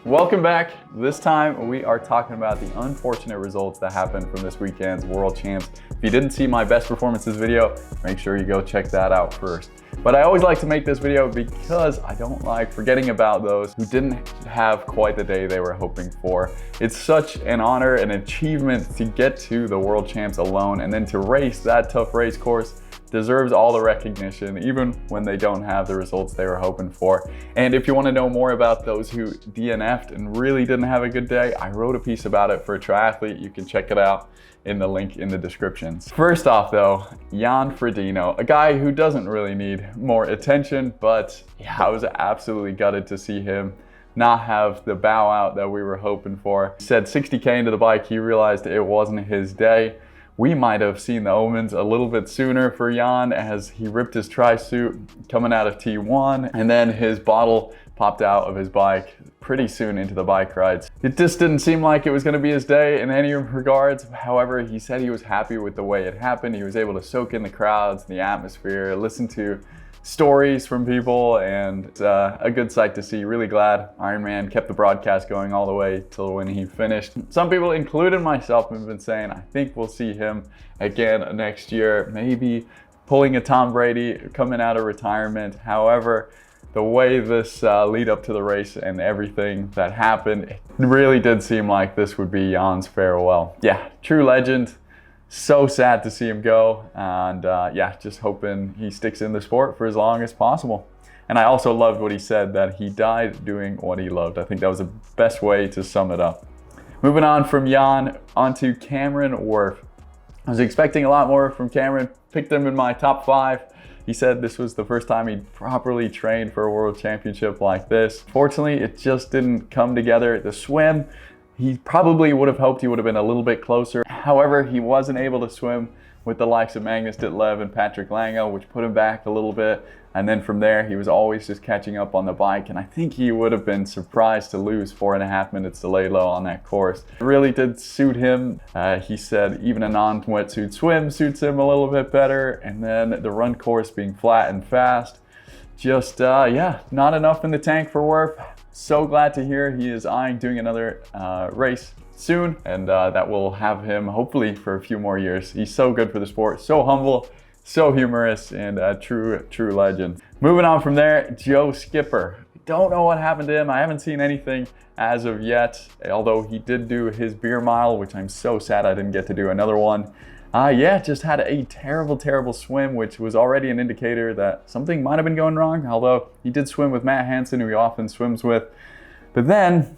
Welcome back. This time we are talking about the unfortunate results that happened from this weekend's World Champs. If you didn't see my best performances video, make sure you go check that out first. But I always like to make this video because I don't like forgetting about those who didn't have quite the day they were hoping for. It's such an honor and achievement to get to the World Champs alone, and then to race that tough race course deserves all the recognition, even when they don't have the results they were hoping for. And if you want to know more about those who DNF'd and really didn't have a good day, I wrote a piece about it for a triathlete. You can check it out in the link in the descriptions. First off though, Jan Frodeno, a guy who doesn't really need more attention, but yeah, I was absolutely gutted to see him not have the bow out that we were hoping for. He said 60K into the bike, he realized it wasn't his day. We might have seen the omens a little bit sooner for Jan, as he ripped his tri-suit coming out of T1, and then his bottle popped out of his bike pretty soon into the bike rides. It just didn't seem like it was going to be his day in any regards. However, he said he was happy with the way it happened. He was able to soak in the crowds, the atmosphere, listen to stories from people, and a good sight to see. Really glad Ironman kept the broadcast going all the way till when he finished. Some people, including myself, have been saying I think we'll see him again next year, maybe pulling a Tom Brady coming out of retirement. However, the way this lead up to the race and everything that happened, it really did seem like this would be Jan's farewell. Yeah, true legend. So sad to see him go, and yeah, just hoping he sticks in the sport for as long as possible. And I also loved what he said, that he died doing what he loved. I think that was the best way to sum it up. Moving on from Jan, onto Cameron Wurf. I was expecting a lot more from Cameron, picked him in my top 5. He said this was the first time he'd properly trained for a world championship like this. Fortunately, it just didn't come together. The swim, he probably would have hoped he would have been a little bit closer. However, he wasn't able to swim with the likes of Magnus Ditlev and Patrick Lange, which put him back a little bit. And then from there, he was always just catching up on the bike. And I think he would have been surprised to lose 4.5 minutes to lay low on that course. It really did suit him. He said even a non-wetsuit swim suits him a little bit better. And then the run course being flat and fast, just, yeah, not enough in the tank for Wurf. So glad to hear he is eyeing doing another race soon, and that will have him hopefully for a few more years. He's so good for the sport, so humble, so humorous, and a true legend. Moving on from there, Joe Skipper. Don't know what happened to him. I haven't seen anything as of yet, although he did do his beer mile, which I'm so sad I didn't get to do another one. Yeah, just had a terrible swim, which was already an indicator that something might have been going wrong, although he did swim with Matt Hansen, who he often swims with. But then,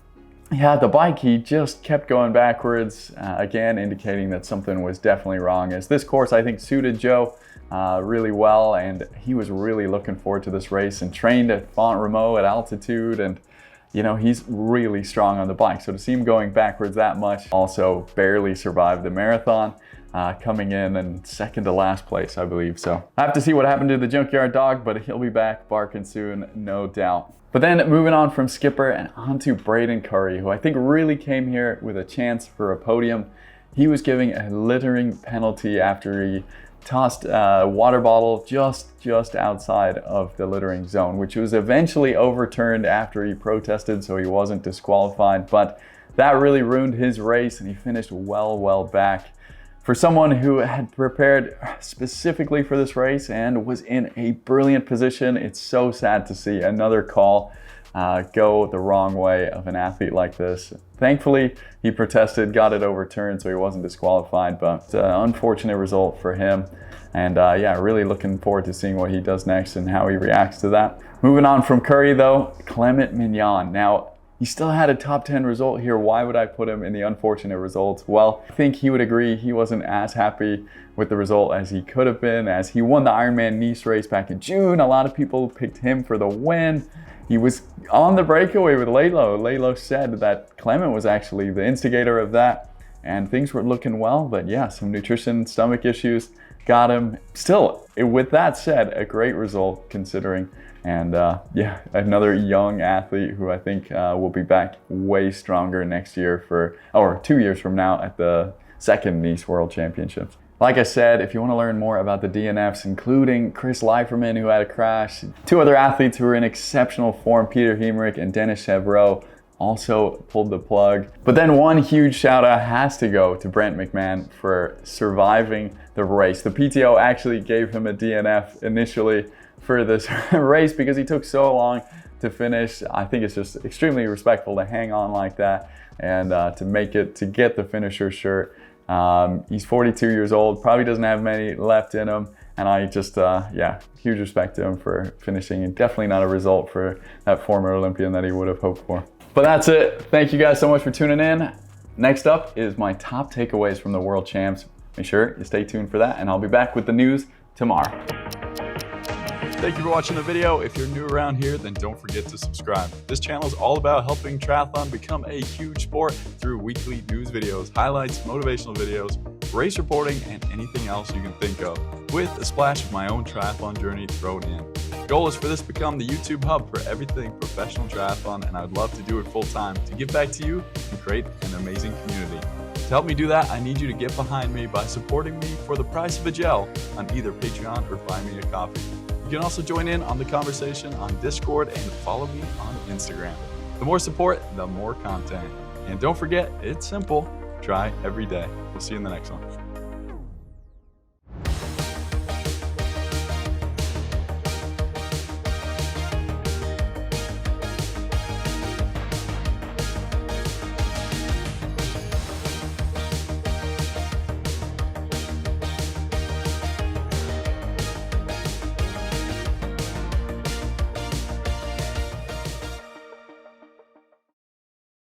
yeah, the bike, he just kept going backwards, again indicating that something was definitely wrong, as this course I think suited Joe really well, and he was really looking forward to this race and trained at Font Romeu at altitude, and you know, he's really strong on the bike. So to see him going backwards that much, also barely survived the marathon, coming in and second to last place, I believe. So I have to see what happened to the Junkyard Dog, but he'll be back barking soon, no doubt. But then moving on from Skipper and onto Braden Curry, who I think really came here with a chance for a podium. He was giving a littering penalty after he tossed a water bottle just outside of the littering zone, which was eventually overturned after he protested, so he wasn't disqualified. But that really ruined his race, and he finished well back. For someone who had prepared specifically for this race and was in a brilliant position, it's so sad to see another call go the wrong way of an athlete like this. Thankfully, he protested, got it overturned, so he wasn't disqualified, but unfortunate result for him. And yeah, really looking forward to seeing what he does next and how he reacts to that. Moving on from Curry though, Clement Mignon. Now, he still had a top 10 result here. Why would I put him in the unfortunate results? Well, I think he would agree he wasn't as happy with the result as he could have been, as he won the Ironman Nice race back in June. A lot of people picked him for the win. He was on the breakaway with Laylo. Laylo said that Clement was actually the instigator of that, and things were looking well, but yeah, some nutrition, stomach issues got him. Still, with that said, a great result considering. And yeah, another young athlete who I think will be back way stronger next year or 2 years from now at the second Nice World Championships. Like I said, if you want to learn more about the DNFs, including Chris Leiferman, who had a crash, 2 other athletes who were in exceptional form, Peter Hemerick and Dennis Chevreau, also pulled the plug. But then one huge shout out has to go to Brent McMahon for surviving the race. The PTO actually gave him a DNF initially for this race because he took so long to finish. I think it's just extremely respectful to hang on like that and to make it, to get the finisher shirt. He's 42 years old, probably doesn't have many left in him. And I just, yeah, huge respect to him for finishing, and definitely not a result for that former Olympian that he would have hoped for. But that's it. Thank you guys so much for tuning in. Next up is my top takeaways from the World Champs. Make sure you stay tuned for that, and I'll be back with the news tomorrow. Thank you for watching the video. If you're new around here, then don't forget to subscribe. This channel is all about helping triathlon become a huge sport through weekly news videos, highlights, motivational videos, race reporting, and anything else you can think of, with a splash of my own triathlon journey thrown in. The goal is for this to become the YouTube hub for everything professional triathlon, and I'd love to do it full time to give back to you and create an amazing community. To help me do that, I need you to get behind me by supporting me for the price of a gel on either Patreon or Buy Me a Coffee. You can also join in on the conversation on Discord and follow me on Instagram. The more support, the more content. And don't forget, it's simple. Try every day. We'll see you in the next one.